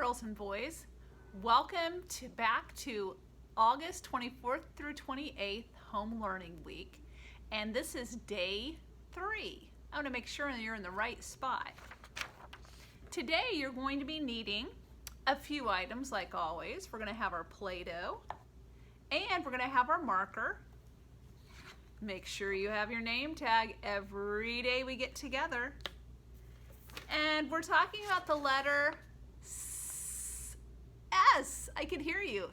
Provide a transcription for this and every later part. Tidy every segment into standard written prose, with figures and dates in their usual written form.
girls and boys. Welcome back to August 24th through 28th Home Learning Week. And this is day 3. I want to make sure that you're in the right spot. Today you're going to be needing a few items like always. We're going to have our Play-Doh and we're going to have our marker. Make sure you have your name tag every day we get together. And we're talking about the letter S. I can hear you.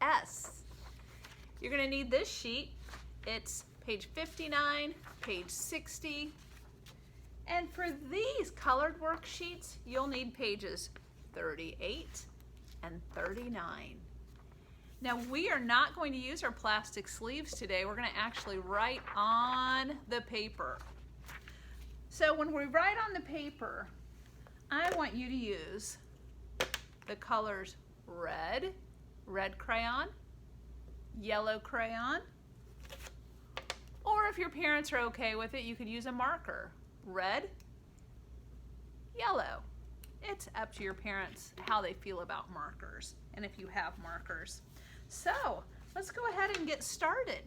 S. You're going to need this sheet. It's page 59, page 60. And for these colored worksheets, you'll need pages 38 and 39. Now, we are not going to use our plastic sleeves today. We're going to actually write on the paper. So when we write on the paper, I want you to use the colors red crayon, yellow crayon, or if your parents are okay with it, you could use a marker. Red, yellow. It's up to your parents how they feel about markers and if you have markers. So let's go ahead and get started.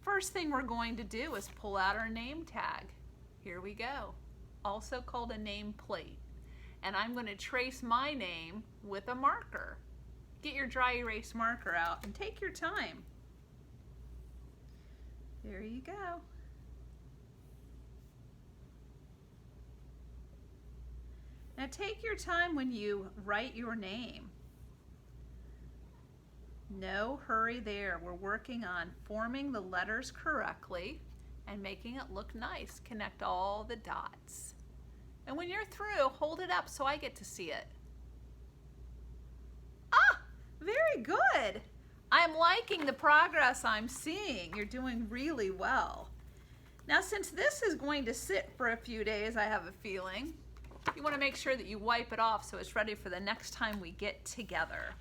First thing we're going to do is pull out our name tag. Here we go, also called a name plate. And I'm going to trace my name with a marker. Get your dry erase marker out and take your time. There you go. Now take your time when you write your name. No hurry there. We're working on forming the letters correctly and making it look nice. Connect all the dots. And when you're through, hold it up so I get to see it. Ah, very good. I'm liking the progress I'm seeing. You're doing really well. Now, since this is going to sit for a few days, I have a feeling, you want to make sure that you wipe it off so it's ready for the next time we get together.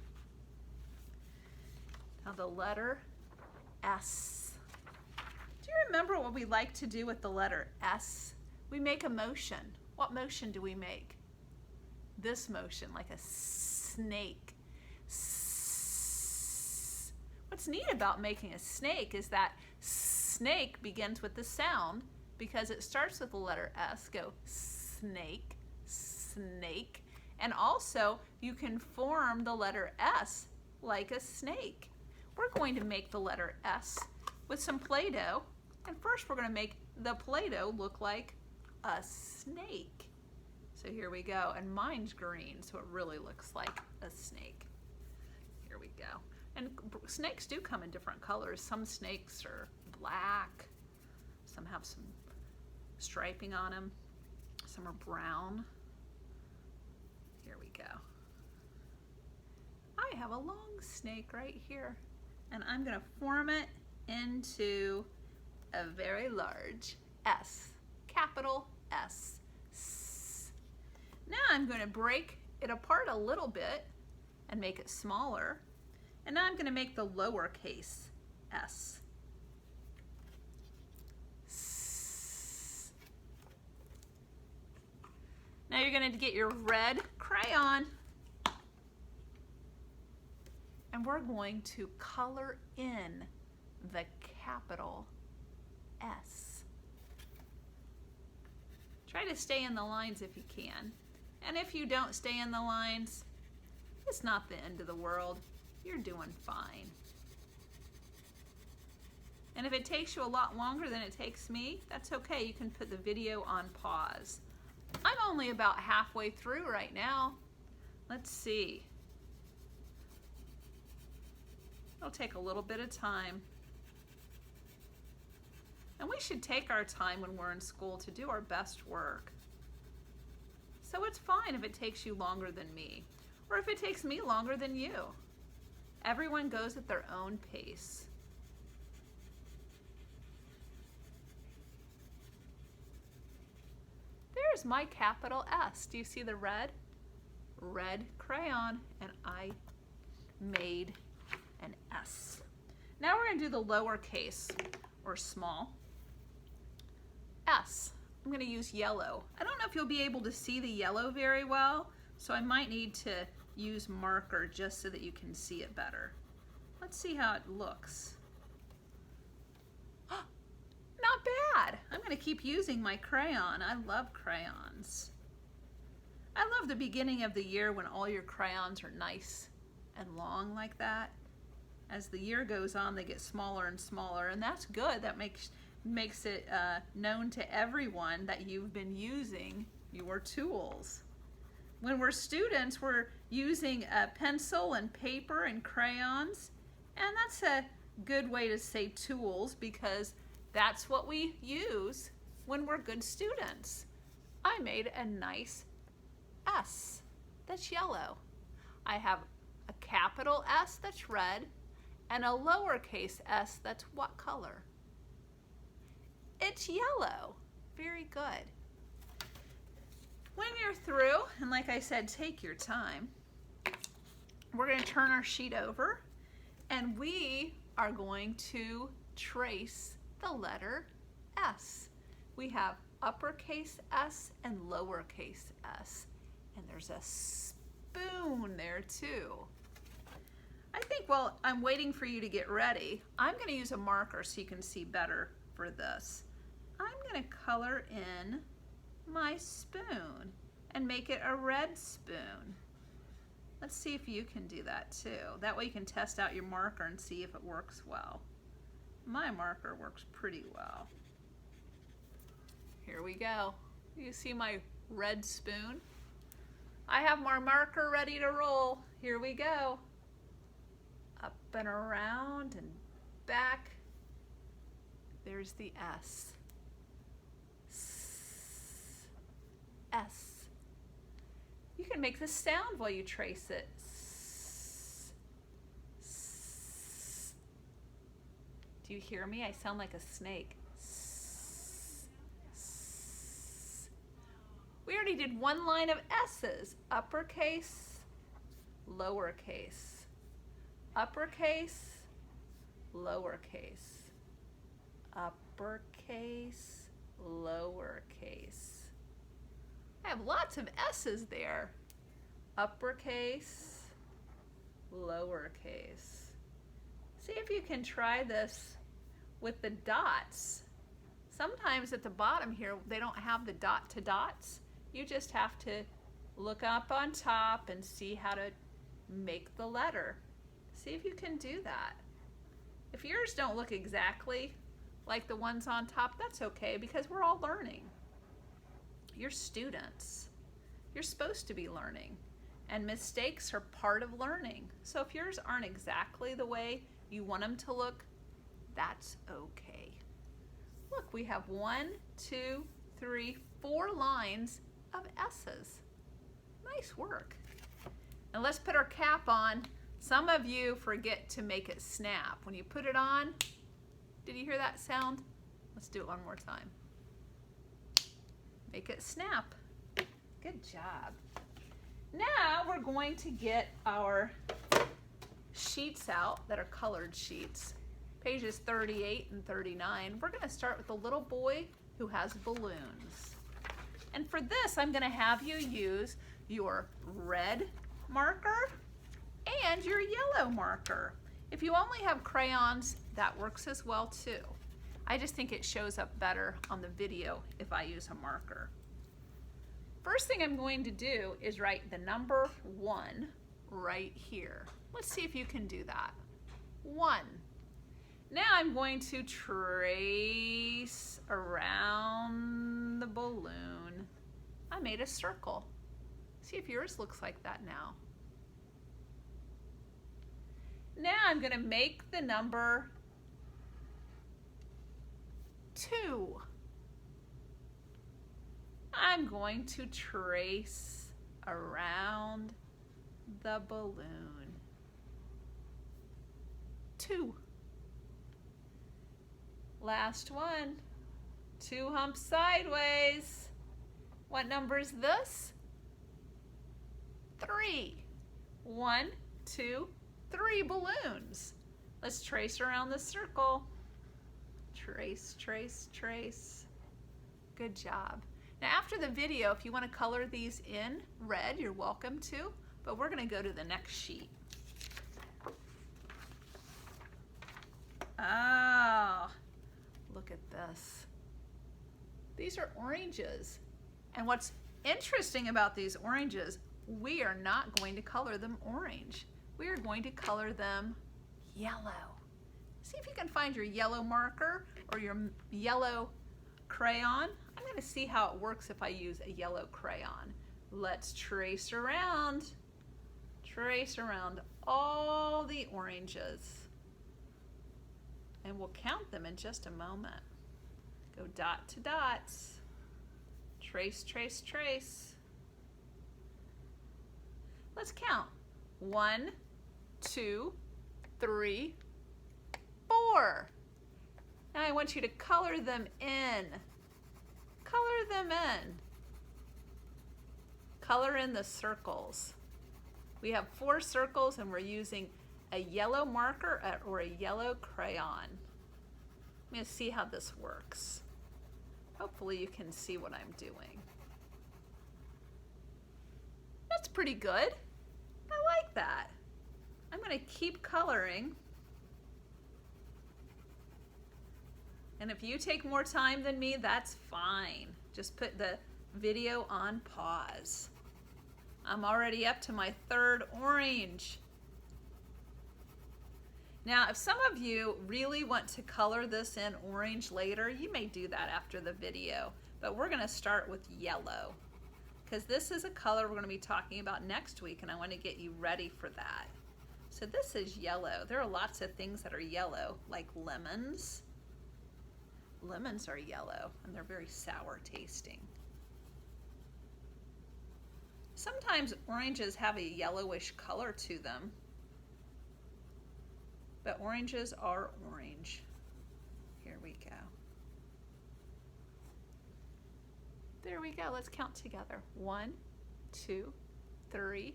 Now the letter S. Do you remember what we like to do with the letter S? We make a motion. What motion do we make? This motion, like a snake. What's neat about making a snake is that snake begins with the sound because it starts with the letter S. Go snake, snake. And also you can form the letter S like a snake. We're going to make the letter S with some Play-Doh. And first we're going to make the Play-Doh look like a snake. So here we go, and mine's green, so it really looks like a snake. Here we go. And snakes do come in different colors. Some snakes are black, some have some striping on them, some are brown. Here we go. I have a long snake right here, and I'm going to form it into a very large S. Capital S. Now I'm going to break it apart a little bit and make it smaller. And now I'm going to make the lowercase s. Now you're going to get your red crayon and we're going to color in the capital S. Try to stay in the lines if you can. And if you don't stay in the lines, it's not the end of the world. You're doing fine. And if it takes you a lot longer than it takes me, that's okay. You can put the video on pause. I'm only about halfway through right now. Let's see. It'll take a little bit of time. And we should take our time when we're in school to do our best work. So it's fine if it takes you longer than me, or if it takes me longer than you. Everyone goes at their own pace. There's my capital S. Do you see the red? Red crayon, and I made an S. Now we're going to do the lowercase, or small, S. I'm going to use yellow. I don't know if you'll be able to see the yellow very well, So I might need to use marker just so that you can see it better. Let's see how it looks. Not bad. I'm going to keep using my crayon. I love crayons. I love the beginning of the year when all your crayons are nice and long like that. As the year goes on, they get smaller and smaller, and that's good. That makes it known to everyone that you've been using your tools. When we're students, we're using a pencil and paper and crayons, and that's a good way to say tools because that's what we use when we're good students. I made a nice S that's yellow. I have a capital S that's red and a lowercase s that's what color? It's yellow. Very good. When you're through, and like I said, take your time, we're going to turn our sheet over and we are going to trace the letter S. We have uppercase S and lowercase s, and there's a spoon there too. I think while I'm waiting for you to get ready, I'm going to use a marker so you can see better for this. I'm going to color in my spoon and make it a red spoon. Let's see if you can do that too. That way you can test out your marker and see if it works well. My marker works pretty well. Here we go. You see my red spoon? I have my marker ready to roll. Here we go. Up and around and back. There's the S. S. You can make this sound while you trace it. Do you hear me? I sound like a snake. We already did one line of S's. Uppercase, lowercase. Uppercase, lowercase. Uppercase, lowercase. I have lots of S's there. Uppercase, lowercase. See if you can try this with the dots. Sometimes at the bottom here, they don't have the dot to dots. You just have to look up on top and see how to make the letter. See if you can do that. If yours don't look exactly like the ones on top, that's okay because we're all learning. You're students. You're supposed to be learning, and mistakes are part of learning. So if yours aren't exactly the way you want them to look, that's okay. Look, we have 1, 2, 3, 4 lines of S's. Nice work. And let's put our cap on. Some of you forget to make it snap. When you put it on, did you hear that sound? Let's do it one more time. Make it snap. Good job. Now we're going to get our sheets out that are colored sheets. Pages 38 and 39. We're going to start with the little boy who has balloons. And for this, I'm going to have you use your red marker and your yellow marker. If you only have crayons, that works as well too. I just think it shows up better on the video if I use a marker. First thing I'm going to do is write the number 1 right here. Let's see if you can do that. 1. Now I'm going to trace around the balloon. I made a circle. See if yours looks like that now. Now I'm going to make the number 2. I'm going to trace around the balloon. 2. Last one. 2 humps sideways. What number is this? 3. 1, 2, 3 balloons. Let's trace around the circle. Trace, trace, trace. Good job. Now after the video, if you want to color these in red, you're welcome to, but we're going to go to the next sheet. Ah, look at this. These are oranges. And what's interesting about these oranges, we are not going to color them orange. We are going to color them yellow. See if you can find your yellow marker or your yellow crayon. I'm going to see how it works if I use a yellow crayon. Let's trace around all the oranges. And we'll count them in just a moment. Go dot to dots. Trace, trace, trace. Let's count. 1, 2, 3, 4. Now I want you to color them in. Color them in. Color in the circles. We have 4 circles and we're using a yellow marker or a yellow crayon. I'm going to see how this works. Hopefully you can see what I'm doing. That's pretty good. I like that. I'm going to keep coloring. And if you take more time than me, that's fine. Just put the video on pause. I'm already up to my 3rd orange. Now, if some of you really want to color this in orange later, you may do that after the video. But we're going to start with yellow, because this is a color we're going to be talking about next week, and I want to get you ready for that. So this is yellow. There are lots of things that are yellow, like lemons. Lemons are yellow, and they're very sour tasting. Sometimes oranges have a yellowish color to them. But oranges are orange. Here we go. There we go. Let's count together. 1, 2, 3,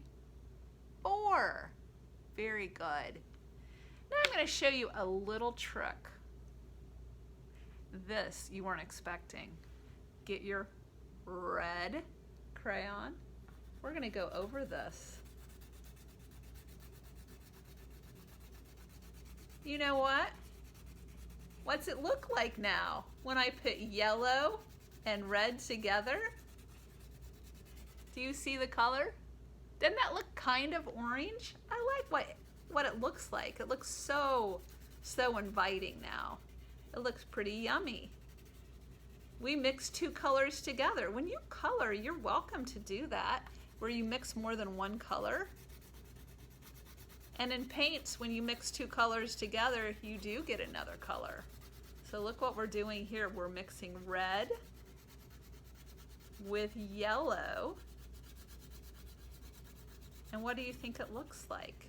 4. Very good. Now I'm going to show you a little trick. This you weren't expecting. Get your red crayon. We're going to go over this. You know what? What's it look like now when I put yellow and red together? Do you see the color? Doesn't that look kind of orange? I like what it looks like. It looks so inviting now. It looks pretty yummy. We mix 2 colors together. When you color, you're welcome to do that, where you mix more than one color. And in paints, when you mix 2 colors together, you do get another color. So look what we're doing here. We're mixing red with yellow. And what do you think it looks like?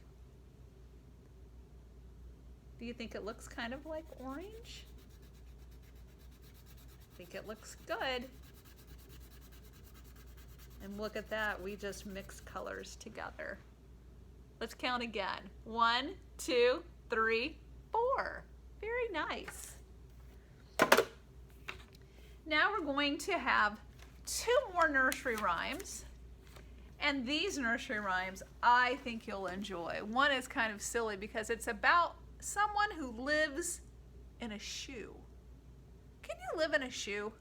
Do you think it looks kind of like orange? I think it looks good. And look at that, we just mixed colors together. Let's count again. 1, 2, 3, 4. Very nice. Now we're going to have 2 more nursery rhymes. And these nursery rhymes I think you'll enjoy. One is kind of silly because it's about someone who lives in a shoe. Can you live in a shoe?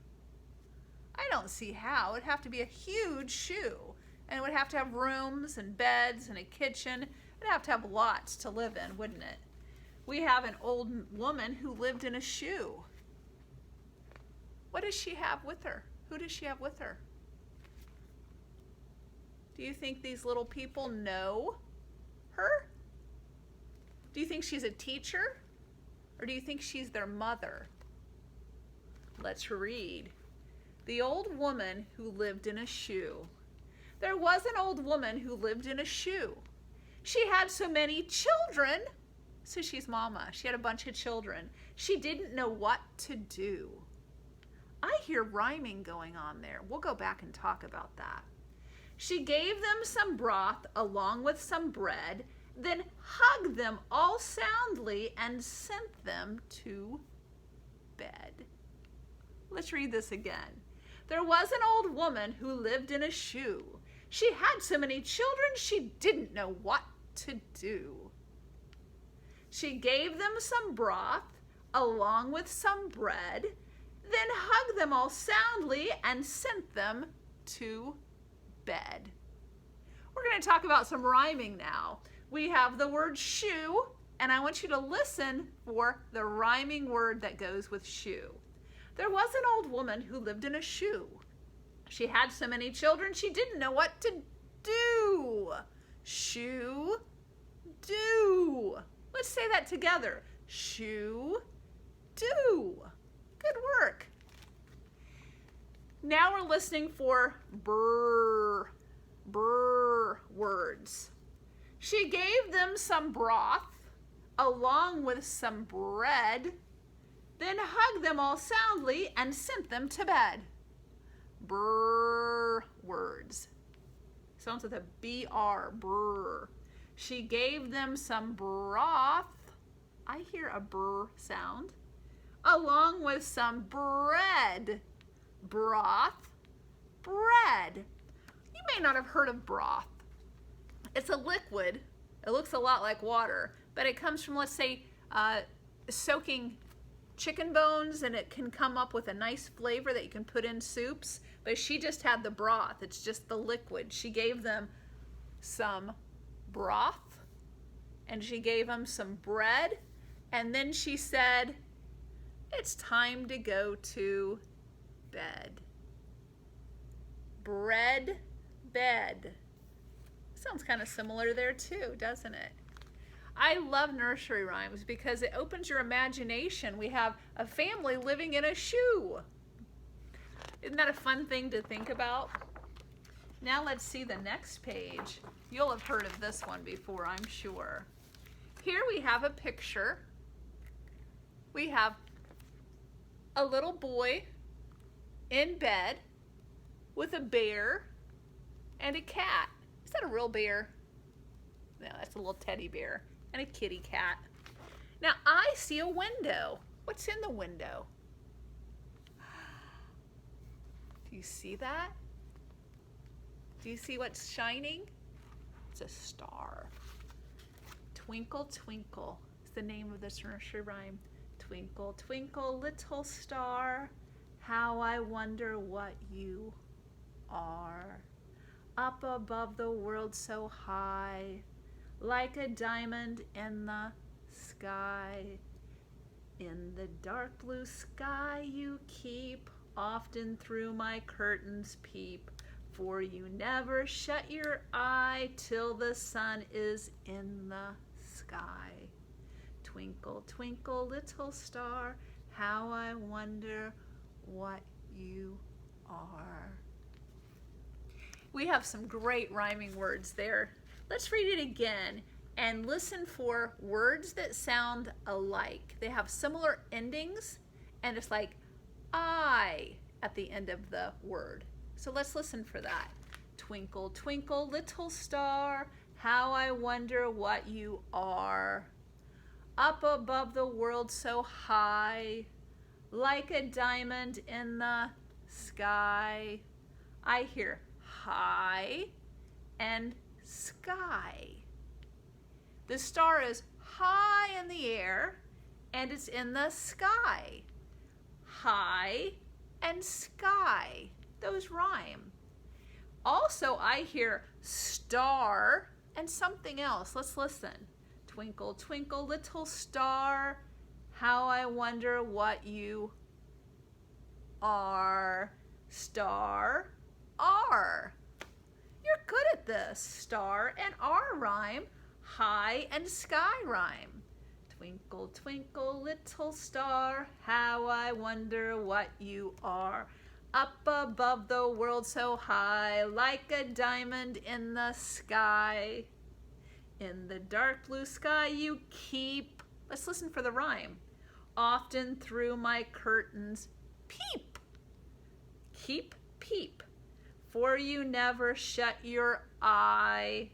I don't see how. It'd have to be a huge shoe. And it would have to have rooms and beds and a kitchen. It'd have to have lots to live in, wouldn't it? We have an old woman who lived in a shoe. What does she have with her? Who does she have with her? Do you think these little people know her? Do you think she's a teacher? Or do you think she's their mother? Let's read. The old woman who lived in a shoe. There was an old woman who lived in a shoe. She had so many children, so she's mama. She had a bunch of children. She didn't know what to do. I hear rhyming going on there. We'll go back and talk about that. She gave them some broth along with some bread, then hugged them all soundly and sent them to bed. Let's read this again. There was an old woman who lived in a shoe. She had so many children she didn't know what to do. She gave them some broth along with some bread, then hugged them all soundly and sent them to bed. We're going to talk about some rhyming now. We have the word shoe, and I want you to listen for the rhyming word that goes with shoe. There was an old woman who lived in a shoe. She had so many children she didn't know what to do. Shoe, do. Let's say that together. Shoe, do. Good work. Now we're listening for brr words. She gave them some broth along with some bread, then hugged them all soundly and sent them to bed. Brr words. Sounds with a B-R, brr. She gave them some broth. I hear a brr sound. Along with some bread. Broth, bread. You may not have heard of broth. It's a liquid. It looks a lot like water, but it comes from, let's say, soaking chicken bones, and it can come up with a nice flavor that you can put in soups. But she just had the broth. It's just the liquid. She gave them some broth, and she gave them some bread, and then she said, it's time to go to bed. Bread, bed. Sounds kind of similar there too, doesn't it? I love nursery rhymes because it opens your imagination. We have a family living in a shoe. Isn't that a fun thing to think about? Now let's see the next page. You'll have heard of this one before, I'm sure. Here we have a picture. We have a little boy in bed with a bear and a cat. Is that a real bear? No, that's a little teddy bear and a kitty cat. Now I see a window. What's in the window? Do you see that? Do you see what's shining? It's a star. Twinkle, twinkle is the name of this nursery rhyme. Twinkle, twinkle, little star, how I wonder what you are. Up above the world so high, like a diamond in the sky. In the dark blue sky you keep, often through my curtains peep, for you never shut your eye till the sun is in the sky. Twinkle, twinkle, little star, how I wonder what you are. We have some great rhyming words there. Let's read it again and listen for words that sound alike. They have similar endings, and it's like I at the end of the word. So let's listen for that. Twinkle, twinkle, little star, how I wonder what you are. Up above the world so high, like a diamond in the sky. I hear high and sky. The star is high in the air and it's in the sky. High and sky. Those rhyme. Also, I hear star and something else. Let's listen. Twinkle, twinkle, little star, how I wonder what you are. Star, are. You're good at this. Star and are rhyme. High and sky rhyme. Twinkle, twinkle, little star, how I wonder what you are. Up above the world so high, like a diamond in the sky. In the dark blue sky you keep. Let's listen for the rhyme. Often through my curtains peep. Keep, peep. For you never shut your eye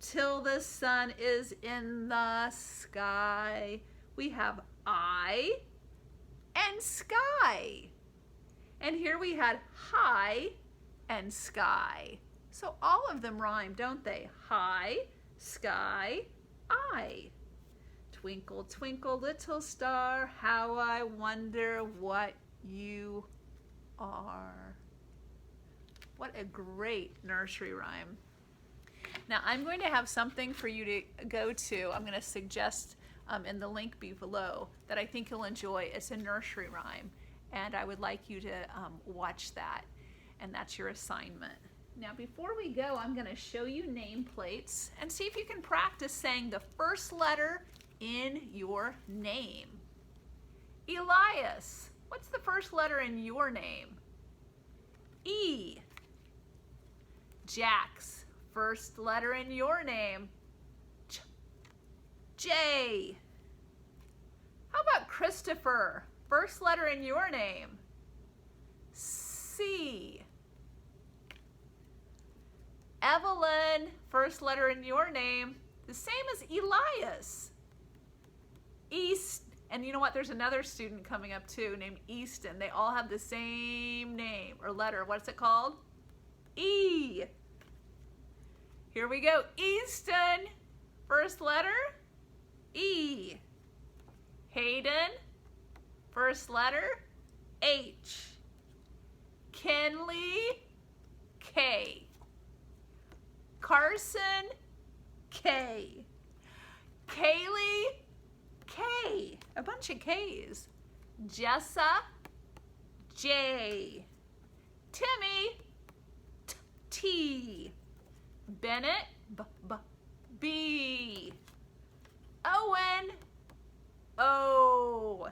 till the sun is in the sky. We have eye and sky. And here we had high and sky. So all of them rhyme, don't they? High, sky, eye. Twinkle, twinkle, little star, how I wonder what you are. What a great nursery rhyme. Now I'm going to have something for you to go to. I'm going to suggest in the link below that I think you'll enjoy. It's a nursery rhyme, and I would like you to watch that, and that's your assignment. Now before we go, I'm going to show you nameplates and see if you can practice saying the first letter in your name. Elias, what's the first letter in your name? E. Jax, first letter in your name. J. How about Christopher, first letter in your name? C. Evelyn, first letter in your name, the same as Elias. East, and you know what, there's another student coming up too named Easton. They all have the same name or letter. What's it called? E. Here we go. Easton, first letter, E. Hayden, first letter, H. Kenley, K. Carson, K. Kaylee, K. A bunch of K's. Jessa, J. Timmy, T. Bennett, B. Owen, O.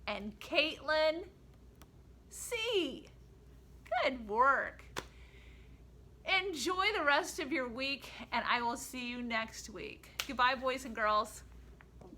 And Caitlin, C. Good work. Enjoy the rest of your week, and I will see you next week. Goodbye, boys and girls.